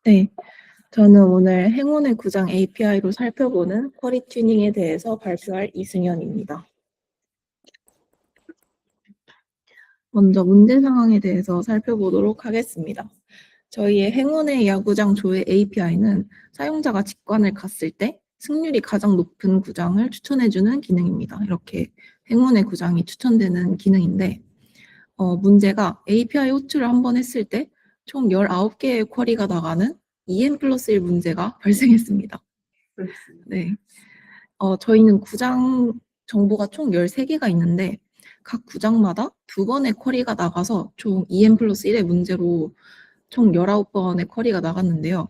네, 저는 오늘 행운의 구장 API로 살펴보는 쿼리 튜닝에 대해서 발표할 이승현입니다. 먼저 문제 상황에 대해서 살펴보도록 하겠습니다. 저희의 행운의 야구장 조회 API는 사용자가 직관을 갔을 때 승률이 가장 높은 구장을 추천해주는 기능입니다. 이렇게 행운의 구장이 추천되는 기능인데 문제가 API 호출을 한번 했을 때 총 19개의 쿼리가 나가는 EM 플러스 1 문제가 발생했습니다. 네. 저희는 구장 정보가 총 13개가 있는데 각 구장마다 2번의 쿼리가 나가서 총 EM 플러스 1의 문제로 총 19번의 쿼리가 나갔는데요.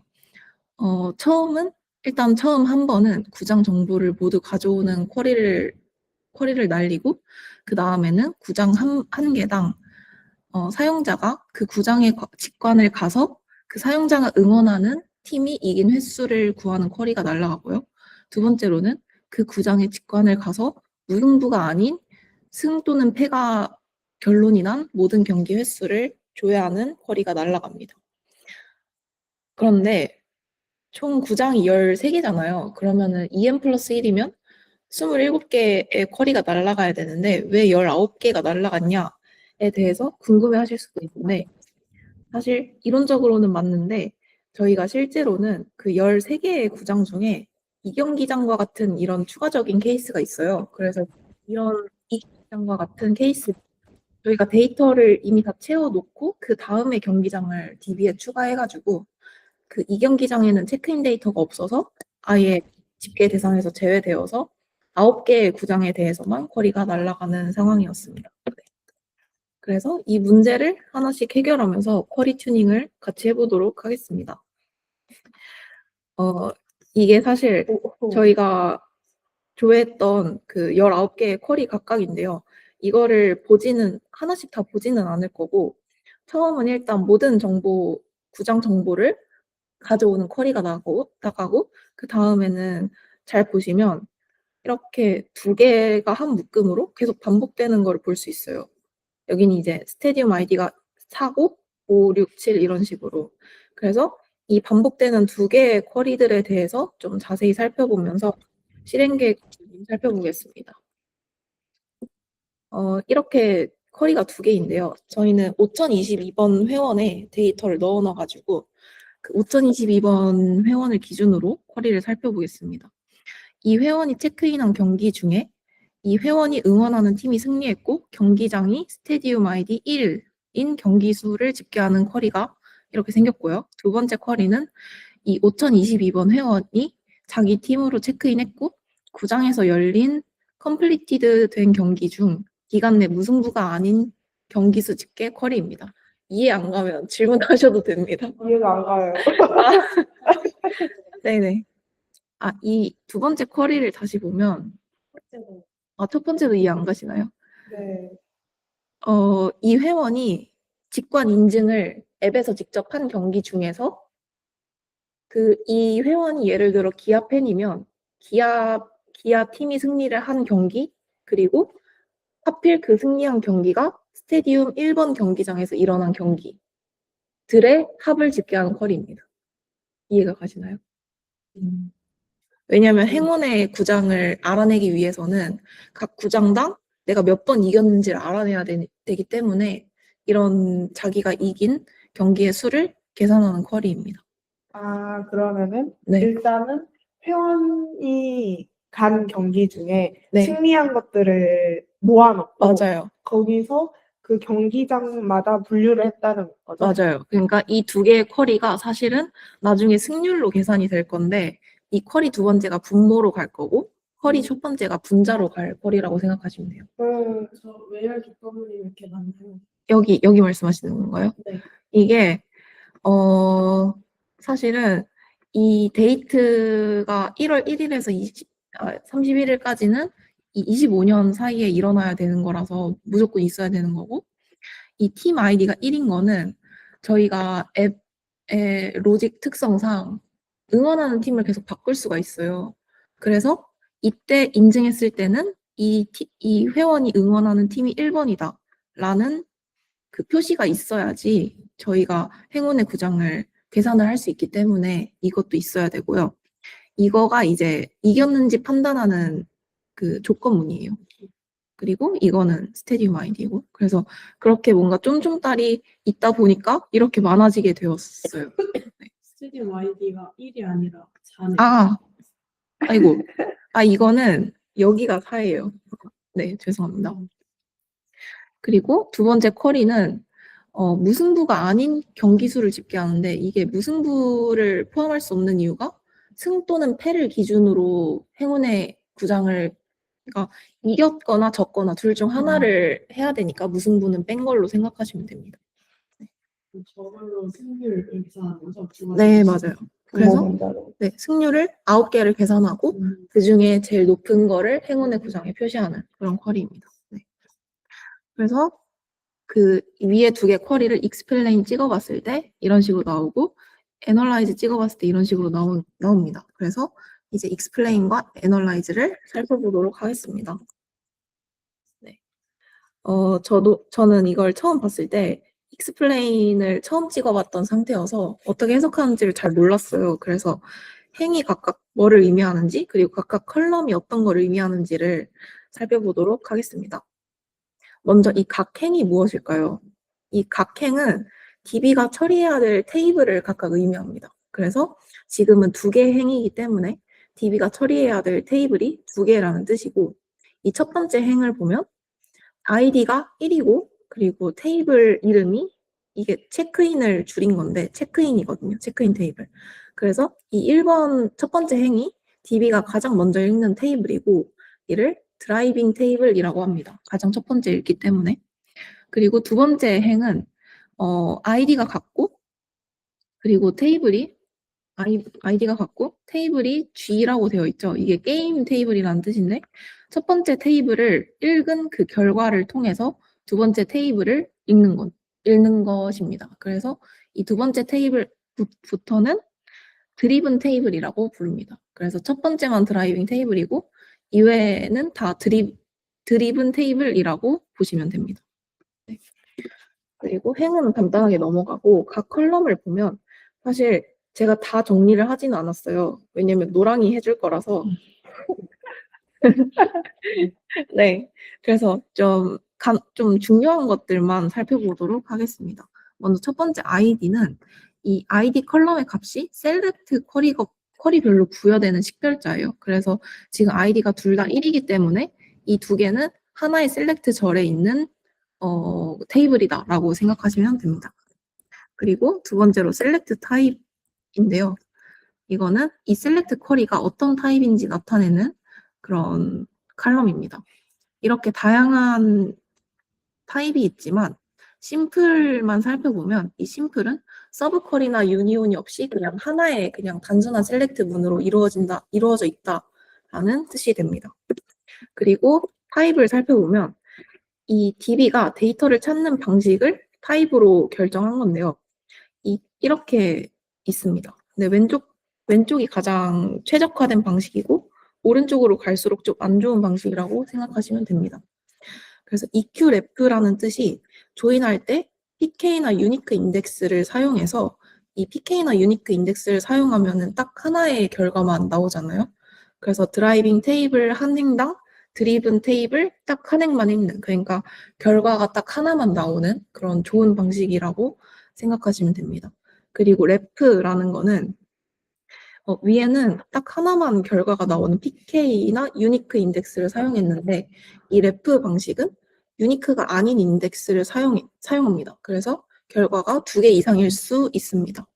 처음 한 번은 구장 정보를 모두 가져오는 쿼리를 날리고 그 다음에는 구장 한 개당 사용자가 그 구장에 직관을 가서 그 사용자가 응원하는 팀이 이긴 횟수를 구하는 쿼리가 날아가고요. 두 번째로는 그 구장에 직관을 가서 무승부가 아닌 승 또는 패가 결론이 난 모든 경기 횟수를 조회하는 쿼리가 날아갑니다. 그런데 총 구장이 13개잖아요. 그러면은 EM 플러스 1이면 27개의 쿼리가 날아가야 되는데 왜 19개가 날아갔냐에 대해서 궁금해하실 수도 있는데 사실 이론적으로는 맞는데 저희가 실제로는 그 13개의 구장 중에 이경기장과 같은 이런 추가적인 케이스가 있어요. 그래서 이런 이경기장과 같은 케이스 저희가 데이터를 이미 다 채워놓고 그 다음에 경기장을 DB에 추가해가지고 그 이경기장에는 체크인 데이터가 없어서 아예 집계 대상에서 제외되어서 9개의 구장에 대해서만 쿼리가 날아가는 상황이었습니다. 그래서 이 문제를 하나씩 해결하면서 쿼리 튜닝을 같이 해보도록 하겠습니다. 이게 사실 저희가 조회했던 그 19개의 쿼리 각각인데요. 이거를 하나씩 다 보지는 않을 거고, 처음은 일단 모든 구장 정보를 가져오는 쿼리가 나가고, 그 다음에는 잘 보시면 이렇게 2개가 한 묶음으로 계속 반복되는 걸 볼 수 있어요. 여기는 이제 스테디움 아이디가 4고 5, 6, 7 이런 식으로. 그래서 이 반복되는 2개의 쿼리들에 대해서 좀 자세히 살펴보면서 실행 계획 살펴보겠습니다. 이렇게 쿼리가 2개인데요. 저희는 5022번 회원에 데이터를 넣어놔가지고 그 5022번 회원을 기준으로 쿼리를 살펴보겠습니다. 이 회원이 체크인한 경기 중에 이 회원이 응원하는 팀이 승리했고 경기장이 스테디움 아이디 1인 경기 수를 집계하는 쿼리가 이렇게 생겼고요. 두 번째 쿼리는 이 5022번 회원이 자기 팀으로 체크인했고 구장에서 열린 컴플리티드 된 경기 중 기간 내 무승부가 아닌 경기 수 집계 쿼리입니다. 이해 안 가면 질문하셔도 됩니다. 이해가 안 가요. 네네. 이 두 번째 쿼리를 다시 보면 첫 번째도 이해 안 가시나요? 네. 이 회원이 직관 인증을 앱에서 직접 한 경기 중에서 이 회원이 예를 들어 기아 팬이면 기아 팀이 승리를 한 경기 그리고 하필 그 승리한 경기가 스테디움 1번 경기장에서 일어난 경기들의 합을 집계하는 쿼리입니다. 이해가 가시나요? 왜냐하면 행운의 구장을 알아내기 위해서는 각 구장당 내가 몇 번 이겼는지를 알아내야 되기 때문에 이런 자기가 이긴 경기의 수를 계산하는 쿼리입니다. 그러면은 네. 일단은 회원이 간 경기 중에 네. 승리한 것들을 모아놓고 맞아요. 거기서 그 경기장마다 분류를 했다는 거죠? 맞아요. 그러니까 이 2개의 쿼리가 사실은 나중에 승률로 계산이 될 건데 이 쿼리 두 번째가 분모로 갈 거고 쿼리 첫 번째가 분자로 갈 쿼리라고 생각하시면 돼요. 저 외열 뒷부분이 이렇게 많나요? 여기 말씀하시는 건가요? 네. 이게 사실은 이 데이트가 1월 1일에서 31일까지는 이 25년 사이에 일어나야 되는 거라서 무조건 있어야 되는 거고 이 팀 아이디가 1인 거는 저희가 앱의 로직 특성상 응원하는 팀을 계속 바꿀 수가 있어요. 그래서 이때 인증했을 때는 이 회원이 응원하는 팀이 1번이다 라는 그 표시가 있어야지 저희가 행운의 구장을 계산을 할 수 있기 때문에 이것도 있어야 되고요. 이거가 이제 이겼는지 판단하는 그 조건문이에요. 그리고 이거는 스테디움 아이디고. 그래서 그렇게 뭔가 쫌쫌딸이 있다 보니까 이렇게 많아지게 되었어요. 네. 스튜디오 아이디가 1이 아니라 4네. 아, 아이고. 아, 이거는 여기가 4예요. 네, 죄송합니다. 그리고 두 번째 쿼리는 무승부가 아닌 경기수를 집계하는데 이게 무승부를 포함할 수 없는 이유가 승 또는 패를 기준으로 행운의 구장을 그러니까 이겼거나 졌거나 둘 중 하나를 해야 되니까 무승부는 뺀 걸로 생각하시면 됩니다. 저걸로 승률을 계산하는 거죠? 네, 맞아요. 그래서 문자로. 네, 승률을 9개를 계산하고 그 중에 제일 높은 거를 행운의 구장에 표시하는 그런 쿼리입니다. 네. 그래서 그 위에 두 개 쿼리를 explain 찍어봤을 때 이런 식으로 나오고 analyze 찍어봤을 때 이런 식으로 나옵니다. 그래서 이제 explain과 analyze를 살펴보도록 하겠습니다. 네. 저는 이걸 처음 봤을 때 explain을 처음 찍어봤던 상태여서 어떻게 해석하는지를 잘 몰랐어요. 그래서 행이 각각 뭐를 의미하는지 그리고 각각 컬럼이 어떤 걸 의미하는지를 살펴보도록 하겠습니다. 먼저 이 각 행이 무엇일까요? 이 각 행은 DB가 처리해야 될 테이블을 각각 의미합니다. 그래서 지금은 두 개의 행이기 때문에 DB가 처리해야 될 테이블이 두 개라는 뜻이고 이 첫 번째 행을 보면 아이디가 1이고 그리고 테이블 이름이 이게 체크인을 줄인 건데 체크인이거든요. 체크인 테이블. 그래서 이 1번 첫 번째 행이 DB가 가장 먼저 읽는 테이블이고 이를 드라이빙 테이블이라고 합니다. 가장 첫 번째 읽기 때문에. 그리고 두 번째 행은 아이디가 같고 그리고 테이블이 아이디가 같고 테이블이 G라고 되어 있죠. 이게 게임 테이블이라는 뜻인데 첫 번째 테이블을 읽은 그 결과를 통해서 두 번째 테이블을 읽는 것입니다. 그래서 이 두 번째 테이블부터는 드리븐 테이블이라고 부릅니다. 그래서 첫 번째만 드라이빙 테이블이고 이외에는 다 드리븐 테이블이라고 보시면 됩니다. 네. 그리고 행은 간단하게 넘어가고 각 컬럼을 보면 사실 제가 다 정리를 하지는 않았어요. 왜냐면 노랑이 해줄 거라서. 네. 그래서 좀 중요한 것들만 살펴보도록 하겠습니다. 먼저 첫 번째 아이디는 이 아이디 컬럼의 값이 셀렉트 쿼리별로 부여되는 식별자예요. 그래서 지금 아이디가 둘 다 1이기 때문에 이 두 개는 하나의 셀렉트 절에 있는 테이블이다라고 생각하시면 됩니다. 그리고 두 번째로 셀렉트 타입인데요. 이거는 이 셀렉트 쿼리가 어떤 타입인지 나타내는 그런 칼럼입니다. 이렇게 다양한 타입이 있지만 심플만 살펴보면 이 심플은 서브 쿼리나 유니온이 없이 그냥 하나의 그냥 단순한 셀렉트 문으로 이루어져 있다라는 뜻이 됩니다. 그리고 타입을 살펴보면 이 DB가 데이터를 찾는 방식을 타입으로 결정한 건데요. 이렇게 있습니다. 네, 왼쪽이 가장 최적화된 방식이고 오른쪽으로 갈수록 좀 안 좋은 방식이라고 생각하시면 됩니다. 그래서 EQREF라는 뜻이 조인할 때 PK나 유니크 인덱스를 사용해서 이 PK나 유니크 인덱스를 사용하면은 딱 하나의 결과만 나오잖아요. 그래서 드라이빙 테이블 한 행당 드리븐 테이블 딱 한 행만 읽는 그러니까 결과가 딱 하나만 나오는 그런 좋은 방식이라고 생각하시면 됩니다. 그리고 래프라는 거는 위에는 딱 하나만 결과가 나오는 PK나 유니크 인덱스를 사용했는데 이 래프 방식은 유니크가 아닌 인덱스를 사용합니다. 그래서 결과가 2개 이상일 수 있습니다.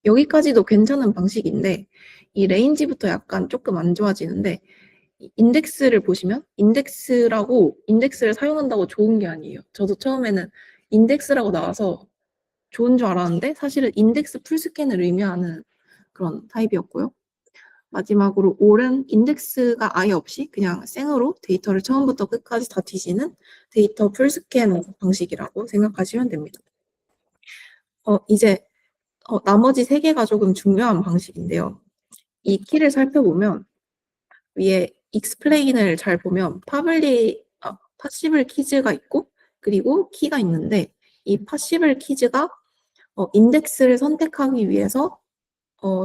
여기까지도 괜찮은 방식인데 이 레인지부터 약간 조금 안 좋아지는데 인덱스를 보시면 인덱스를 사용한다고 좋은 게 아니에요. 저도 처음에는 인덱스라고 나와서 좋은 줄 알았는데 사실은 인덱스 풀스캔을 의미하는 그런 타입이었고요. 마지막으로 올은 인덱스가 아예 없이 그냥 생으로 데이터를 처음부터 끝까지 다 뒤지는 데이터 풀스캔 방식이라고 생각하시면 됩니다. 이제 나머지 3개가 조금 중요한 방식인데요. 이 키를 살펴보면 위에 explain을 잘 보면 파시블 키즈가 있고 그리고 키가 있는데 이 파시블 키즈가 인덱스를 선택하기 위해서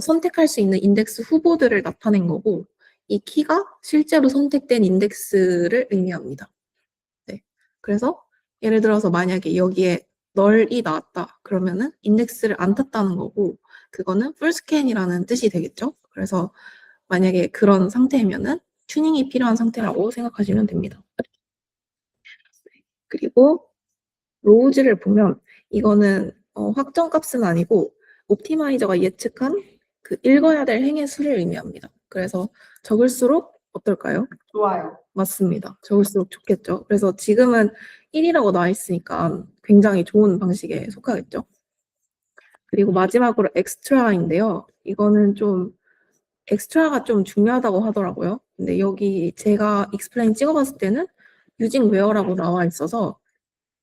선택할 수 있는 인덱스 후보들을 나타낸 거고, 이 키가 실제로 선택된 인덱스를 의미합니다. 네. 그래서 예를 들어서 만약에 여기에 널이 나왔다. 그러면은 인덱스를 안 탔다는 거고, 그거는 full scan이라는 뜻이 되겠죠. 그래서 만약에 그런 상태면은 튜닝이 필요한 상태라고 생각하시면 됩니다. 그리고 로우즈를 보면 이거는 확정값은 아니고 옵티마이저가 예측한 그 읽어야 될 행의 수를 의미합니다. 그래서 적을수록 어떨까요? 좋아요. 맞습니다. 적을수록 좋겠죠. 그래서 지금은 1이라고 나와 있으니까 굉장히 좋은 방식에 속하겠죠. 그리고 마지막으로 엑스트라인데요. 이거는 좀 엑스트라가 좀 중요하다고 하더라고요. 근데 여기 제가 익스플레인 찍어봤을 때는 유징 웨어라고 나와 있어서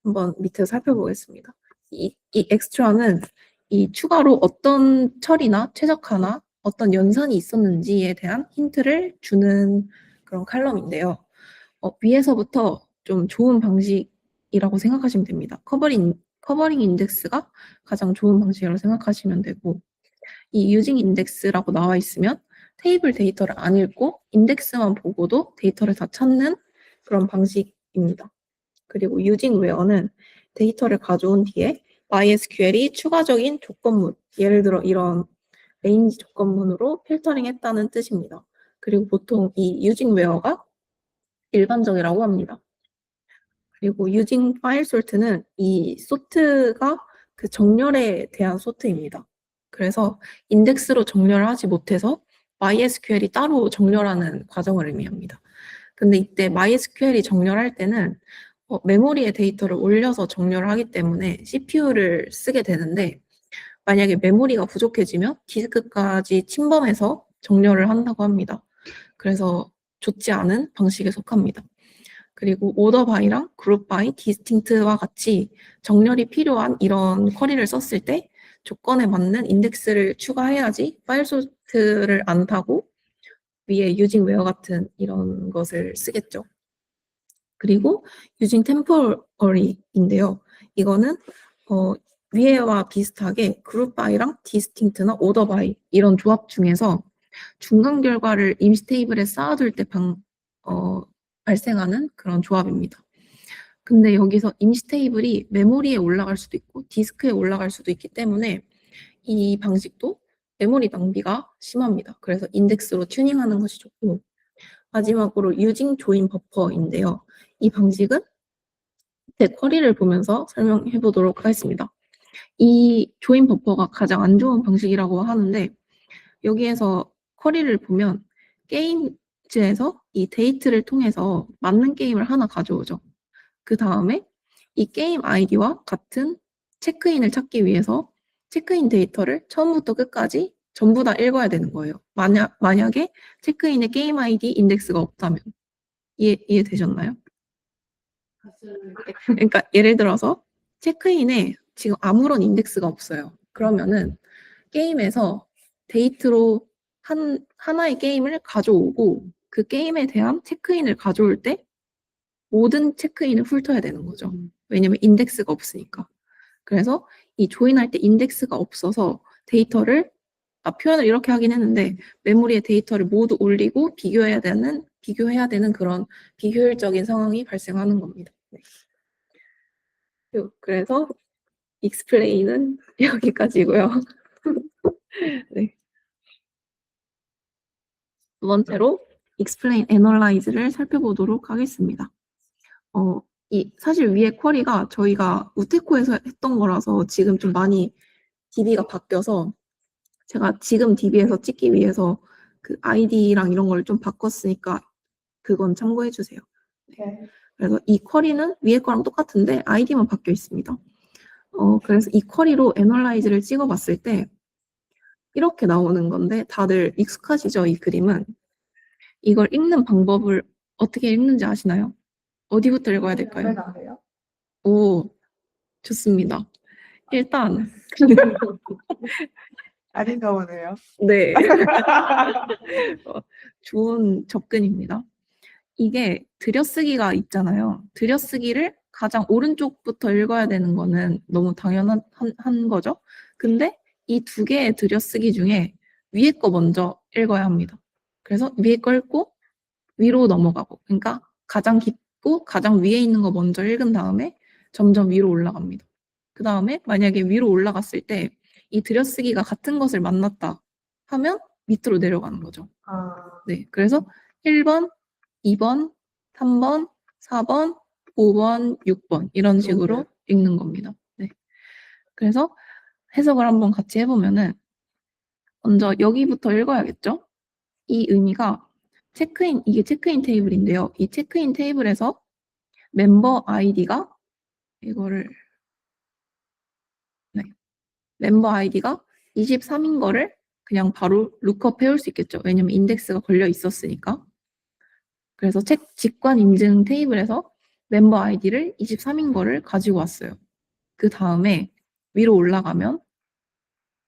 한번 밑에 살펴보겠습니다. 이 엑스트라는 이 추가로 어떤 처리나 최적화나 어떤 연산이 있었는지에 대한 힌트를 주는 그런 칼럼인데요. 위에서부터 좀 좋은 방식이라고 생각하시면 됩니다. 커버링 인덱스가 가장 좋은 방식이라고 생각하시면 되고, 이 유징 인덱스라고 나와 있으면 테이블 데이터를 안 읽고 인덱스만 보고도 데이터를 다 찾는 그런 방식입니다. 그리고 유징 웨어는 데이터를 가져온 뒤에 MySQL이 추가적인 조건문, 예를 들어 이런 레인지 조건문으로 필터링 했다는 뜻입니다. 그리고 보통 이 유징 웨어가 일반적이라고 합니다. 그리고 유징 파일 솔트는 이 소트가 그 정렬에 대한 소트입니다. 그래서 인덱스로 정렬을 하지 못해서 MySQL이 따로 정렬하는 과정을 의미합니다. 근데 이때 MySQL이 정렬할 때는 메모리에 데이터를 올려서 정렬을 하기 때문에 CPU를 쓰게 되는데, 만약에 메모리가 부족해지면 디스크까지 침범해서 정렬을 한다고 합니다. 그래서 좋지 않은 방식에 속합니다. 그리고 오더 바이랑 그룹 바이, 디스팅트와 같이 정렬이 필요한 이런 쿼리를 썼을 때 조건에 맞는 인덱스를 추가해야지 파일 소트를 안 타고 위에 유징 웨어 같은 이런 것을 쓰겠죠. 그리고 유징 템포러리인데요. 이거는 위에와 비슷하게 그룹 바이랑 디스팅트나 오더 바이 이런 조합 중에서 중간 결과를 임시 테이블에 쌓아둘 때 발생하는 그런 조합입니다. 근데 여기서 임시 테이블이 메모리에 올라갈 수도 있고 디스크에 올라갈 수도 있기 때문에 이 방식도 메모리 낭비가 심합니다. 그래서 인덱스로 튜닝하는 것이 좋고, 마지막으로 유징 조인 버퍼인데요. 이 방식은 제 쿼리를 보면서 설명해 보도록 하겠습니다. 이 조인 버퍼가 가장 안 좋은 방식이라고 하는데, 여기에서 쿼리를 보면 게임즈에서 이 데이트를 통해서 맞는 게임을 하나 가져오죠. 그 다음에 이 게임 아이디와 같은 체크인을 찾기 위해서 체크인 데이터를 처음부터 끝까지 전부 다 읽어야 되는 거예요. 만약에 체크인의 게임 아이디 인덱스가 없다면. 이해되셨나요? 그러니까 예를 들어서 체크인에 지금 아무런 인덱스가 없어요. 그러면은 게임에서 데이트로 하나의 게임을 가져오고 그 게임에 대한 체크인을 가져올 때 모든 체크인을 훑어야 되는 거죠. 왜냐면 인덱스가 없으니까. 그래서 이 조인할 때 인덱스가 없어서 데이터를 표현을 이렇게 하긴 했는데 메모리에 데이터를 모두 올리고 비교해야 되는 그런 비효율적인 상황이 발생하는 겁니다. 네. 그래서 익스플레인은 여기까지고요. 네. 두 번째로 explain, analyze를 살펴보도록 하겠습니다. 사실 위에 쿼리가 저희가 우테코에서 했던 거라서 지금 좀 많이 DB가 바뀌어서 제가 지금 DB에서 찍기 위해서 그 아이디랑 이런 걸 좀 바꿨으니까 그건 참고해 주세요. 네. 그래서 이 쿼리는 위에 거랑 똑같은데 아이디만 바뀌어 있습니다. 그래서 이 쿼리로 애널라이즈를 찍어봤을 때 이렇게 나오는 건데 다들 익숙하시죠? 이 그림은. 이걸 읽는 방법을 어떻게 읽는지 아시나요? 어디부터 읽어야 될까요? 나세요? 오, 좋습니다. 일단 아닌가 보네요. 네. 좋은 접근입니다. 이게 들여쓰기가 있잖아요. 들여쓰기를 가장 오른쪽부터 읽어야 되는 거는 너무 당연한 한 거죠. 근데 이 두 개의 들여쓰기 중에 위에 거 먼저 읽어야 합니다. 그래서 위에 거 읽고 위로 넘어가고, 그러니까 가장 깊고 가장 위에 있는 거 먼저 읽은 다음에 점점 위로 올라갑니다. 그 다음에 만약에 위로 올라갔을 때 이 들여쓰기가 같은 것을 만났다 하면 밑으로 내려가는 거죠. 아, 네, 그래서 1번, 2번, 3번, 4번, 5번, 6번 이런 식으로 읽는 겁니다. 네. 그래서 해석을 한번 같이 해보면은 먼저 여기부터 읽어야겠죠? 이 의미가 체크인, 이게 체크인 테이블인데요. 이 체크인 테이블에서 멤버 아이디가 이거를 네. 멤버 아이디가 23인 거를 그냥 바로 룩업 해올 수 있겠죠. 왜냐면 인덱스가 걸려 있었으니까. 그래서 직관 인증 테이블에서 멤버 아이디를 23인 거를 가지고 왔어요. 그 다음에 위로 올라가면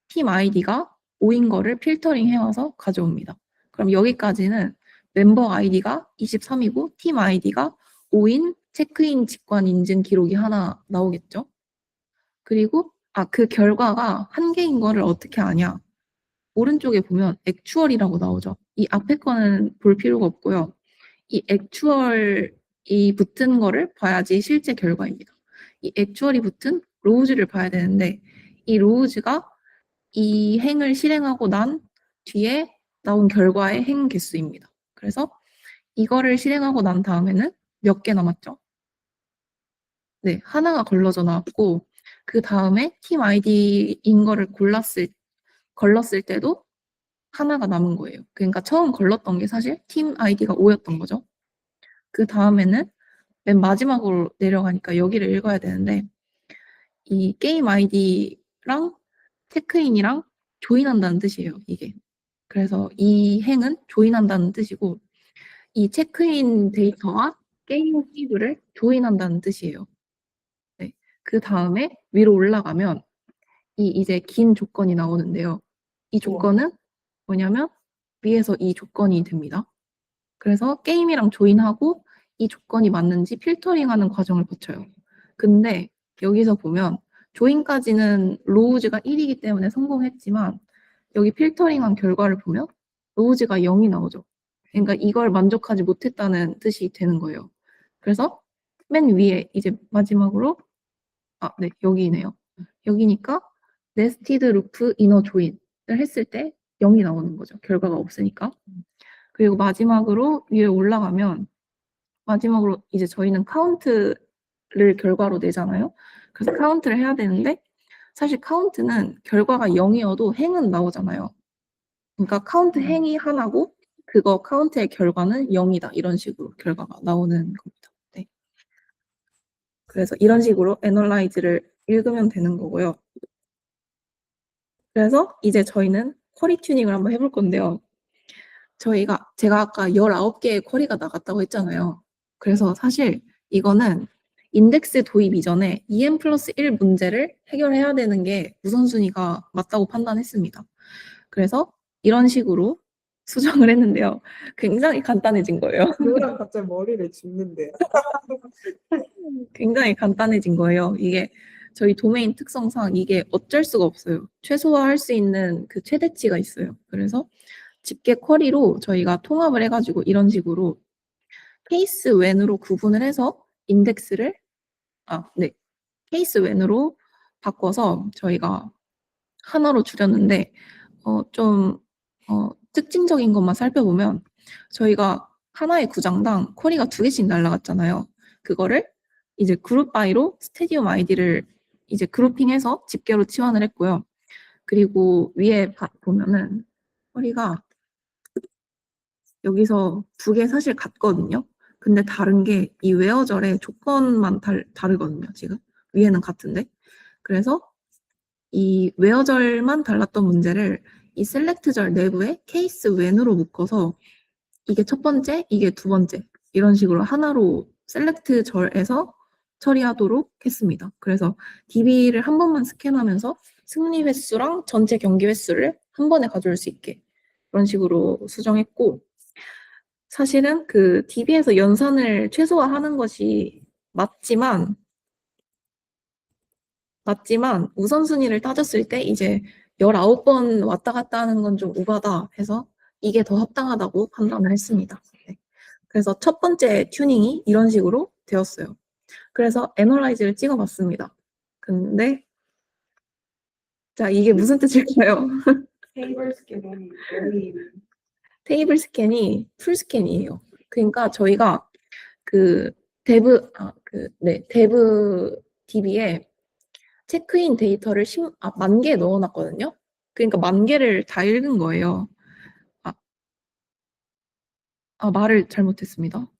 팀 아이디가 5인 거를 필터링 해와서 가져옵니다. 그럼 여기까지는 멤버 아이디가 23이고 팀 아이디가 5인 체크인 직관 인증 기록이 하나 나오겠죠. 그리고 그 결과가 한 개인 거를 어떻게 아냐. 오른쪽에 보면 액추얼이라고 나오죠. 이 앞에 거는 볼 필요가 없고요. 이 액추얼이 붙은 거를 봐야지 실제 결과입니다. 이 액추얼이 붙은 로우즈를 봐야 되는데 이 로우즈가 이 행을 실행하고 난 뒤에 나온 결과의 행 개수입니다. 그래서 이거를 실행하고 난 다음에는 몇 개 남았죠? 네, 하나가 걸러져 나왔고 그 다음에 팀 아이디인 거를 걸렀을 때도 하나가 남은 거예요. 그러니까 처음 걸렀던 게 사실 팀 아이디가 5였던 거죠. 그 다음에는 맨 마지막으로 내려가니까 여기를 읽어야 되는데 이 게임 아이디랑 체크인이랑 조인한다는 뜻이에요, 이게. 그래서 이 행은 조인한다는 뜻이고 이 체크인 데이터와 게임 시드를 조인한다는 뜻이에요. 네. 그 다음에 위로 올라가면 이 이제 긴 조건이 나오는데요. 이 조건은 뭐냐면 위에서 이 조건이 됩니다. 그래서 게임이랑 조인하고 이 조건이 맞는지 필터링하는 과정을 거쳐요. 근데 여기서 보면 조인까지는 로우즈가 1이기 때문에 성공했지만 여기 필터링한 결과를 보면 로우즈가 0이 나오죠. 그러니까 이걸 만족하지 못했다는 뜻이 되는 거예요. 그래서 맨 위에 이제 마지막으로 네, 여기네요. 여기니까 네스티드 루프 이너 조인을 했을 때 0이 나오는 거죠. 결과가 없으니까. 그리고 마지막으로 위에 올라가면 마지막으로 이제 저희는 카운트를 결과로 내잖아요. 그래서 카운트를 해야 되는데 사실 카운트는 결과가 0이어도 행은 나오잖아요. 그러니까 카운트 행이 하나고 그거 카운트의 결과는 0이다. 이런 식으로 결과가 나오는 겁니다. 네. 그래서 이런 식으로 애널라이즈를 읽으면 되는 거고요. 그래서 이제 저희는 쿼리 튜닝을 한번 해볼 건데요. 제가 아까 19개의 쿼리가 나갔다고 했잖아요. 그래서 사실 이거는 인덱스 도입 이전에 EM 플러스 1 문제를 해결해야 되는 게 우선순위가 맞다고 판단했습니다. 그래서 이런 식으로 수정을 했는데요. 굉장히 간단해진 거예요. 누구랑 갑자기 머리를 짚는데요. 굉장히 간단해진 거예요. 이게 저희 도메인 특성상 이게 어쩔 수가 없어요. 최소화할 수 있는 그 최대치가 있어요. 그래서 집계 쿼리로 저희가 통합을 해가지고 이런 식으로 케이스 웬으로 구분을 해서 인덱스를 네. 케이스 웬으로 바꿔서 저희가 하나로 줄였는데 특징적인 것만 살펴보면 저희가 하나의 구장당 쿼리가 2개씩 날라갔잖아요. 그거를 이제 그룹 바이로 스테디움 아이디를 이제 그룹핑해서 집계로 치환을 했고요. 그리고 위에 보면은 쿼리가 여기서 2개 사실 같거든요. 근데 다른 게 이 웨어절의 조건만 다르거든요, 지금. 위에는 같은데. 그래서 이 웨어절만 달랐던 문제를 이 셀렉트절 내부에 케이스 웬으로 묶어서 이게 첫 번째, 이게 두 번째 이런 식으로 하나로 셀렉트절에서 처리하도록 했습니다. 그래서 DB를 한 번만 스캔하면서 승리 횟수랑 전체 경기 횟수를 한 번에 가져올 수 있게 그런 식으로 수정했고 사실은 그 DB에서 연산을 최소화하는 것이 맞지만 맞지만 우선순위를 따졌을 때 이제 19번 왔다 갔다 하는 건 좀 오바다 해서 이게 더 합당하다고 판단을 했습니다. 네. 그래서 첫 번째 튜닝이 이런 식으로 되었어요. 그래서 애널라이즈를 찍어봤습니다. 근데 자, 이게 무슨 뜻일까요? 테이블 스캐너는 여기 테이블 스캔이 풀 스캔이에요. 그러니까 저희가 그 데브 DB에 체크인 데이터를 10,000개 넣어놨거든요. 그러니까 10,000개를 다 읽은 거예요. 말을 잘못했습니다.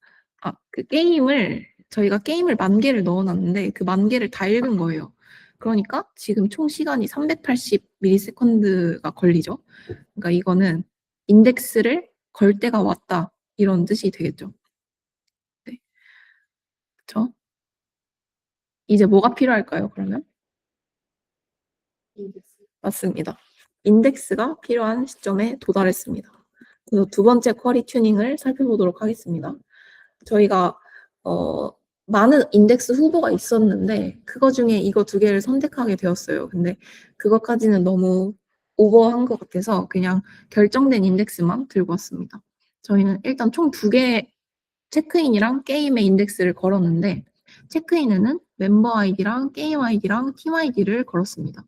저희가 게임을 10,000개를 넣어놨는데 그 10,000개를 다 읽은 거예요. 그러니까 지금 총 시간이 380ms가 걸리죠. 그러니까 이거는 인덱스를 걸 때가 왔다 이런 뜻이 되겠죠. 네. 그렇죠? 이제 뭐가 필요할까요, 그러면? 인덱스. 맞습니다. 인덱스가 필요한 시점에 도달했습니다. 그래서 두 번째 쿼리 튜닝을 살펴보도록 하겠습니다. 저희가 많은 인덱스 후보가 있었는데 그거 중에 이거 두 개를 선택하게 되었어요. 근데 그것까지는 너무 오버한 것 같아서 그냥 결정된 인덱스만 들고 왔습니다. 저희는 일단 총 두 개 체크인이랑 게임의 인덱스를 걸었는데 체크인에는 멤버 아이디랑 게임 아이디랑 팀 아이디를 걸었습니다.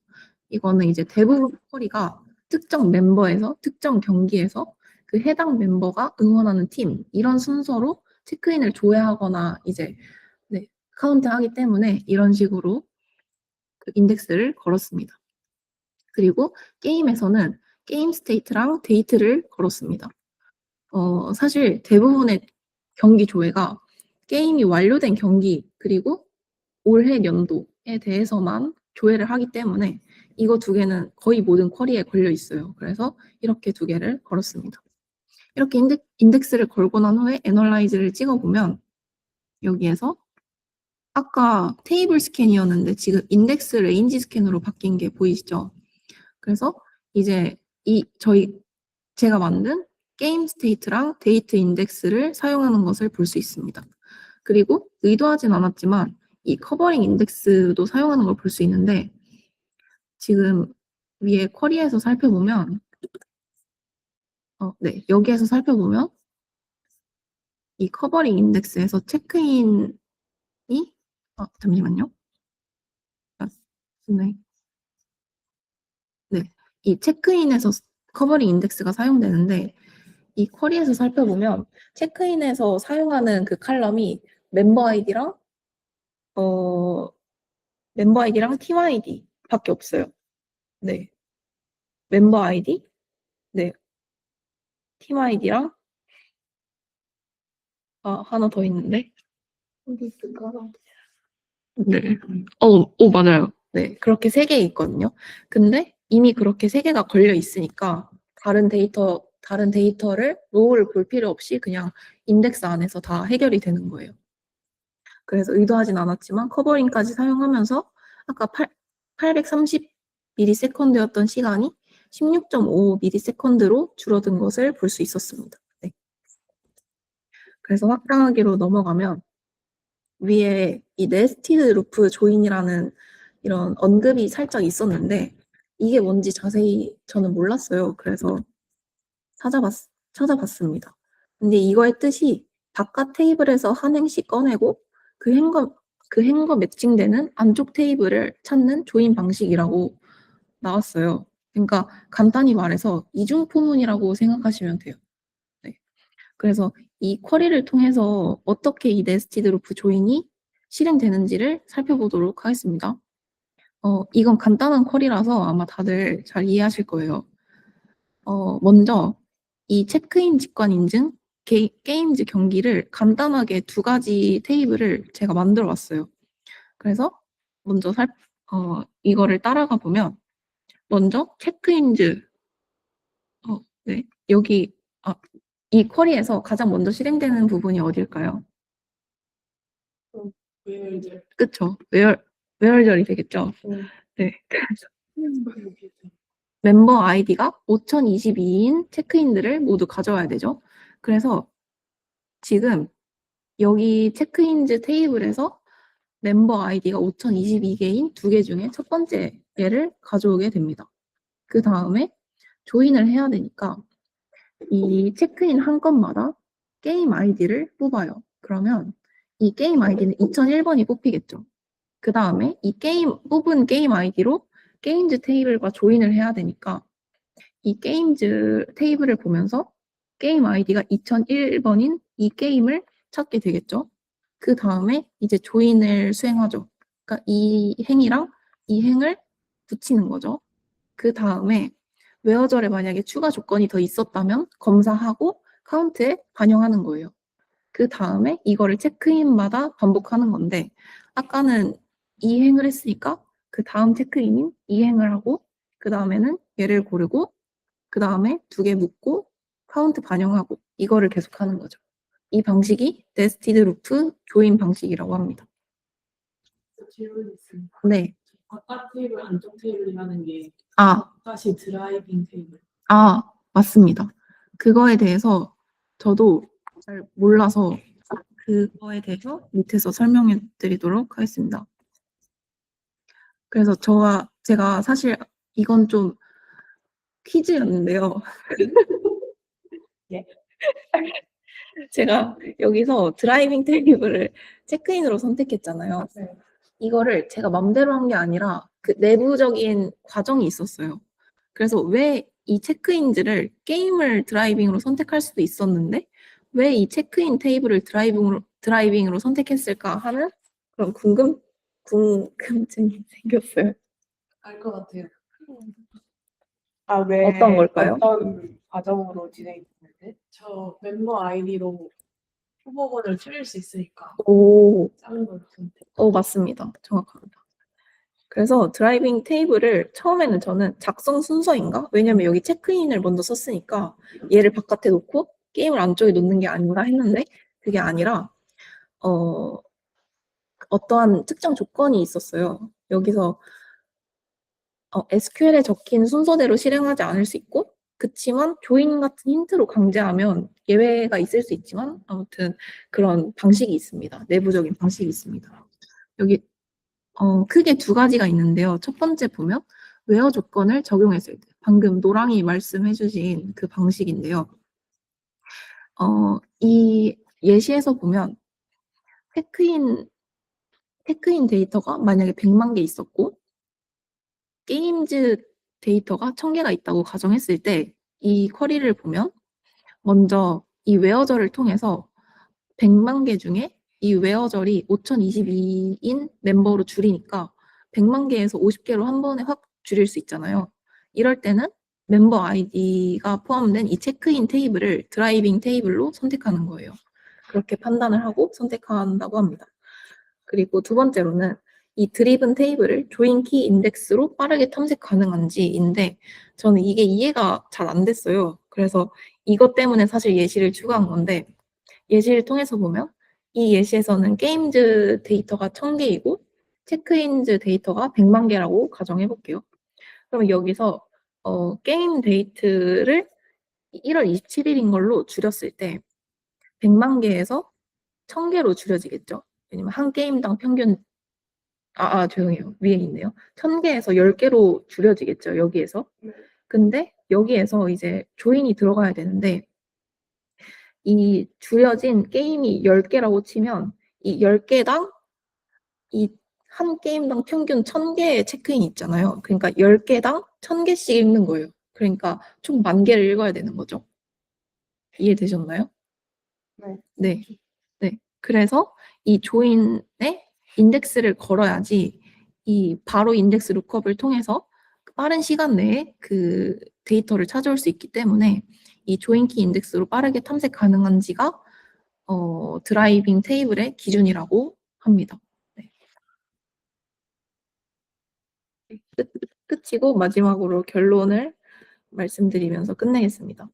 이거는 이제 대부분 쿼리가 특정 멤버에서 특정 경기에서 그 해당 멤버가 응원하는 팀 이런 순서로 체크인을 조회하거나 이제 카운트하기 때문에 이런 식으로 그 인덱스를 걸었습니다. 그리고 게임에서는 게임 스테이트랑 데이트를 걸었습니다. 사실 대부분의 경기 조회가 게임이 완료된 경기 그리고 올해 연도에 대해서만 조회를 하기 때문에 이거 두 개는 거의 모든 쿼리에 걸려 있어요. 그래서 이렇게 두 개를 걸었습니다. 이렇게 인덱스를 걸고 난 후에 애널라이즈를 찍어보면 여기에서 아까 테이블 스캔이었는데 지금 인덱스 레인지 스캔으로 바뀐 게 보이시죠? 그래서 이제 제가 만든 게임 스테이트랑 데이트 인덱스를 사용하는 것을 볼 수 있습니다. 그리고 의도하진 않았지만 이 커버링 인덱스도 사용하는 걸 볼 수 있는데 지금 위에 쿼리에서 살펴보면 여기에서 살펴보면 이 커버링 인덱스에서 체크인이 잠시만요. 네. 이 체크인에서 커버링 인덱스가 사용되는데 이 쿼리에서 살펴보면 체크인에서 사용하는 그 칼럼이 멤버 아이디랑 팀 아이디 밖에 없어요. 네. 멤버 아이디, 네. 팀 아이디랑 하나 더 있는데. 어디 있을까? 네. 맞아요. 네. 그렇게 3개 있거든요. 근데 이미 그렇게 3개가 걸려 있으니까 다른 데이터를 로우를 볼 필요 없이 그냥 인덱스 안에서 다 해결이 되는 거예요. 그래서 의도하진 않았지만 커버링까지 사용하면서 아까 830ms였던 시간이 16.5ms로 줄어든 것을 볼 수 있었습니다. 네. 그래서 확장하기로 넘어가면 위에 이 네스티드 루프 조인이라는 이런 언급이 살짝 있었는데 이게 뭔지 자세히 저는 몰랐어요. 그래서 찾아봤습니다. 근데 이거의 뜻이 바깥 테이블에서 한 행씩 꺼내고 그 행거 매칭되는 안쪽 테이블을 찾는 조인 방식이라고 나왔어요. 그러니까 간단히 말해서 이중 포문이라고 생각하시면 돼요. 네. 그래서 이 쿼리를 통해서 어떻게 이 네스티드 루프 조인이 실행되는지를 살펴보도록 하겠습니다. 이건 간단한 쿼리라서 아마 다들 잘 이해하실 거예요. 먼저 이 체크인 직관 인증 게임즈 경기를 간단하게 2가지 테이블을 제가 만들어 왔어요. 그래서 먼저 이거를 따라가 보면 먼저 체크인즈 네. 여기 이 쿼리에서 가장 먼저 실행되는 부분이 어딜까요? 웨어이제. 그쵸. 웨얼절이 되겠죠. 네. 여기죠. 멤버 아이디가 5022인 체크인들을 모두 가져와야 되죠. 그래서 지금 여기 체크인즈 테이블에서 멤버 아이디가 5022개인 두 개 중에 첫 번째 개를 가져오게 됩니다. 그 다음에 조인을 해야 되니까 이 체크인 한 건마다 게임 아이디를 뽑아요. 그러면 이 게임 아이디는 2001번이 뽑히겠죠. 그 다음에 이 뽑은 게임 아이디로 게임즈 테이블과 조인을 해야 되니까 이 게임즈 테이블을 보면서 게임 아이디가 2001번인 이 게임을 찾게 되겠죠. 그 다음에 이제 조인을 수행하죠. 그러니까 이 행이랑 이 행을 붙이는 거죠. 그 다음에 웨어절에 만약에 추가 조건이 더 있었다면 검사하고 카운트에 반영하는 거예요. 그 다음에 이거를 체크인마다 반복하는 건데 아까는 이 행을 했으니까 그 다음 체크인인 이 행을 하고 그 다음에는 얘를 고르고 그 다음에 두 개 묶고 카운트 반영하고 이거를 계속하는 거죠. 이 방식이 네스티드 루프 조인 방식이라고 합니다. 질문이 있습니다. 네. 바깥 테이블, 안쪽 테이블이라는 게 아, 바깥이 드라이빙 테이블. 맞습니다. 그거에 대해서 저도 잘 몰라서 그거에 대해서 밑에서 설명해 드리도록 하겠습니다. 그래서 제가 사실 이건 좀 퀴즈였는데요. 예. 제가 여기서 드라이빙 테이블을 체크인으로 선택했잖아요. 네. 이거를 제가 맘대로 한 게 아니라 그 내부적인 과정이 있었어요. 그래서 왜 이 체크인즈를 게임을 드라이빙으로 선택할 수도 있었는데 왜 이 체크인 테이블을 드라이빙으로 선택했을까 하는 그런 궁금증이 생겼어요. 알 것 같아요. 아, 왜 어떤 걸까요? 어떤 과정으로 진행됐는데? 저 멤버 아이디로 후보군을 줄일 수 있으니까 오, 작은 걸 선택. 맞습니다. 정확합니다. 그래서 드라이빙 테이블을 처음에는 저는 작성 순서인가? 왜냐면 여기 체크인을 먼저 썼으니까 얘를 바깥에 놓고 게임을 안쪽에 놓는 게 아닌가 했는데 그게 아니라 어떠한 특정 조건이 있었어요. 여기서 SQL에 적힌 순서대로 실행하지 않을 수 있고 그치만 조인 같은 힌트로 강제하면 예외가 있을 수 있지만 아무튼 그런 방식이 있습니다. 내부적인 방식이 있습니다. 여기 크게 두 가지가 있는데요. 첫 번째 보면 웨어 조건을 적용했을 때 방금 노랑이 말씀해 주신 그 방식인데요. 이 예시에서 보면 체크인 데이터가 만약에 100만 개 있었고 게임즈 데이터가 1000개가 있다고 가정했을 때 이 쿼리를 보면 먼저 이 웨어절을 통해서 100만 개 중에 이 웨어절이 5022인 멤버로 줄이니까 100만 개에서 50개로 한 번에 확 줄일 수 있잖아요. 이럴 때는 멤버 아이디가 포함된 이 체크인 테이블을 드라이빙 테이블로 선택하는 거예요. 그렇게 판단을 하고 선택한다고 합니다. 그리고 두 번째로는 이 드리븐 테이블을 조인 키 인덱스로 빠르게 탐색 가능한지인데 저는 이게 이해가 잘 안 됐어요. 그래서 이것 때문에 사실 예시를 추가한 건데 예시를 통해서 보면 이 예시에서는 게임즈 데이터가 1000개이고 체크인즈 데이터가 100만 개라고 가정해 볼게요. 그러면 여기서 게임 데이트를 1월 27일인 걸로 줄였을 때 100만 개에서 1000개로 줄여지겠죠. 왜냐면 한 게임당 평균 죄송해요. 위에 있네요. 1000개에서 10개로 줄여지겠죠. 여기에서. 근데 여기에서 이제 조인이 들어가야 되는데 이 줄여진 게임이 10개라고 치면 이 10개당 이 한 게임당 평균 1000개의 체크인이 있잖아요. 그러니까 10개당 1000개씩 읽는 거예요. 그러니까 총 10,000개를 읽어야 되는 거죠. 이해되셨나요? 네. 네. 그래서 이 조인의 인덱스를 걸어야지 이 바로 인덱스 룩업을 통해서 빠른 시간 내에 그 데이터를 찾아올 수 있기 때문에 이 조인키 인덱스로 빠르게 탐색 가능한지가 드라이빙 테이블의 기준이라고 합니다. 네. 끝이고 마지막으로 결론을 말씀드리면서 끝내겠습니다.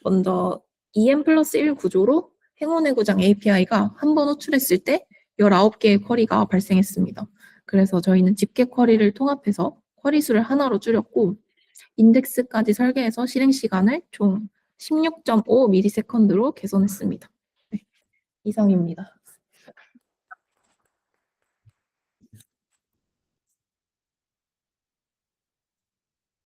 먼저 EM+1 구조로 행운의 구장 API가 한 번 호출했을 때 19개의 쿼리가 발생했습니다. 그래서 저희는 집계 쿼리를 통합해서 쿼리 수를 하나로 줄였고 인덱스까지 설계해서 실행 시간을 총 16.5ms로 개선했습니다. 네, 이상입니다.